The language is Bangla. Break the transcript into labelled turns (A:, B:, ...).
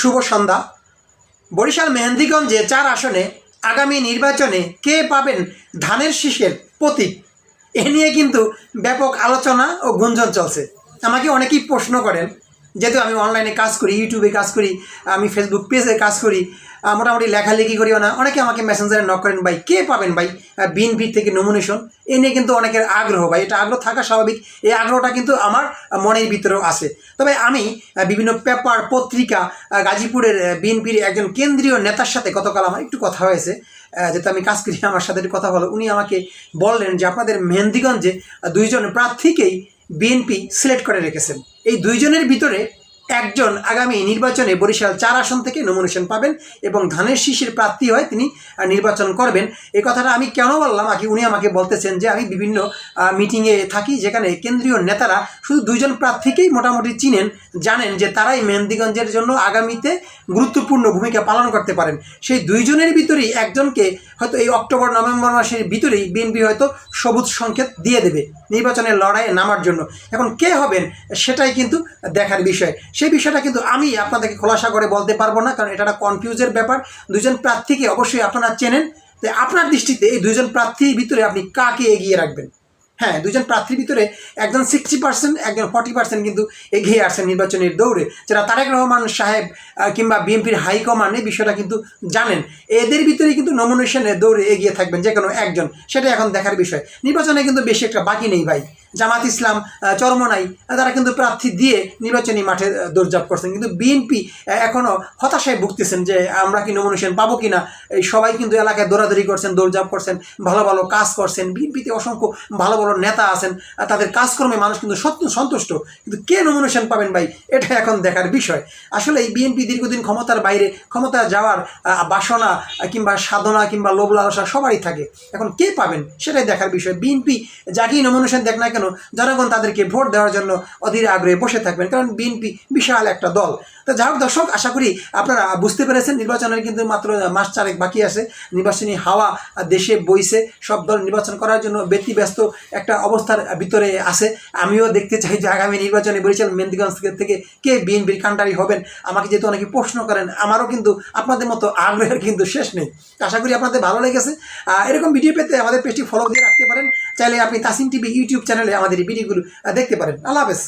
A: শুভ সন্ধ্যা। বরিশাল মেহেন্দিগঞ্জে 4 আসনে আগামী নির্বাচনে কে পাবেন ধানের শীষের প্রতীক, এ নিয়ে কিন্তু ব্যাপক আলোচনা ও গুঞ্জন চলছে। আমাকে অনেকেই প্রশ্ন করেন, যেহেতু আমি অনলাইনে কাজ করি, ইউটিউবে কাজ করি, আমি ফেসবুক পেজে কাজ করি, মোটামুটি লেখালেখি করিও না, অনেকে আমাকে মেসেঞ্জারে নক করেন, ভাই কে পাবেন ভাই বিএনপি থেকে নমিনেশন, এ নিয়ে কিন্তু অনেকের আগ্রহ। ভাই এটা আগ্রহ থাকা স্বাভাবিক, এই আগ্রহটা কিন্তু আমার মনের ভিতরেও আছে। তবে আমি বিভিন্ন পেপার পত্রিকা, গাজীপুরের বিএনপির একজন কেন্দ্রীয় নেতার সাথে গতকাল আমার একটু কথা হয়েছে, যেহেতু আমি কাজ করি, আমার সাথে একটু কথা বলো। উনি আমাকে বললেন যে আপনাদের মেহেন্দিগঞ্জে 2 জন প্রার্থীকেই বিএনপি সিলেক্ট করে রেখেছেন। এই 2 জনের ভিতরে একজন আগামী নির্বাচনে বরিশাল 4 আসন থেকে নমিনেশন পাবেন এবং ধানের শীষের প্রার্থী হয় তিনি নির্বাচন করবেন। এই কথাটা আমি কেন বললাম, উনি আমাকে বলতেছেন যে আমি বিভিন্ন মিটিংয়ে থাকি, যেখানে কেন্দ্রীয় নেতারা শুধু 2 জন প্রার্থীকেই মোটামুটি চিনেন, জানেন যে তারাই মেহেন্দিগঞ্জের জন্য আগামীতে গুরুত্বপূর্ণ ভূমিকা পালন করতে পারেন। সেই 2 জনের ভিতরেই একজনকে হয়তো এই অক্টোবর নভেম্বর মাসের ভিতরেই বিএনপি হয়তো সবুজ সংকেত দিয়ে দেবে নির্বাচনের লড়াইয়ে নামার জন্য। এখন কে হবেন সেটাই কিন্তু দেখার বিষয়। সেই বিষয়টা কিন্তু আমি আপনাদেরকে খোলাসা করে বলতে পারবো না, কারণ এটা একটা কনফিউজের ব্যাপার। 2 জন প্রার্থীকে অবশ্যই আপনারা চেনেন, তো আপনার দৃষ্টিতে এই 2 জন প্রার্থীর ভিতরে আপনি কাকে এগিয়ে রাখবেন? হ্যাঁ, 2 জন প্রার্থীর ভিতরে একজন 60%, একজন 40% কিন্তু এগিয়ে আসছেন নির্বাচনের দৌড়ে, যারা তারেক রহমান সাহেব কিংবা বিএনপির হাইকমান্ড এই বিষয়টা কিন্তু জানেন। এদের ভিতরে কিন্তু নমিনেশনের দৌড়ে এগিয়ে থাকবেন যে কোনো একজন, সেটা এখন দেখার বিষয়। নির্বাচনে কিন্তু বেশি একটা বাকি নেই ভাই। জামাত ইসলাম, চরমনাই, তারা কিন্তু প্রার্থী দিয়ে নির্বাচনী মাঠে দৌড়ঝাঁপ করছেন, কিন্তু বিএনপি এখনও হতাশায় ভুগতেছেন যে আমরা কি নমিনেশন পাবো কিনা। এই সবাই কিন্তু এলাকায় দৌড়াদৌড়ি করছেন, দৌড়ঝাঁপ করছেন, ভালো ভালো কাজ করছেন। বিএনপিতে অসংখ্য ভালো ভালো নেতা আছেন, তাদের কাজকর্মে মানুষ কিন্তু সন্তুষ্ট, কিন্তু কে নমিনেশন পাবেন ভাই, এটা এখন দেখার বিষয়। আসলে এই বিএনপি দীর্ঘদিন ক্ষমতার বাইরে, ক্ষমতা যাওয়ার বাসনা কিংবা সাধনা কিংবা লোভ লালসা সবারই থাকে। এখন কে পাবেন সেটাই দেখার বিষয়। বিএনপি যাকেই নমিনেশন দেখ না কেন, জনগণ তাদেরকে ভোট দেওয়ার জন্য অধীর আগ্রহে বসে থাকবেন, কারণ বিএনপি বিশাল একটা দল। তো যাই হোক দর্শক, আশা করি আপনারা বুঝতে পেরেছেন নির্বাচনের কিন্তু মাত্র মাস 4 বাকি আছে। নির্বাচনী হাওয়া দেশে বইছে, সব দল নির্বাচন করার জন্য ব্যতিব্যস্ত একটা অবস্থার ভিতরে আছে। আমিও দেখতে চাই যে আগামী নির্বাচনে বরিশাল মেহেন্দিগঞ্জ থেকে কে বিএনপির কান্ডারি হবেন। আমাকে যেহেতু অনেকে প্রশ্ন করেন, আমারও কিন্তু আপনাদের মতো আগ্রহের কিন্তু শেষ নেই। আশা করি আপনাদের ভালো লেগেছে। এরকম ভিডিও পেতে আমাদের পেজটি ফলো দিয়ে রাখতে পারেন। চাইলে আপনি তাসিম টিভি ইউটিউব চ্যানেলে আমাদের এই ভিডিওগুলো দেখতে পারেন। আল্লাহ হাফেজ।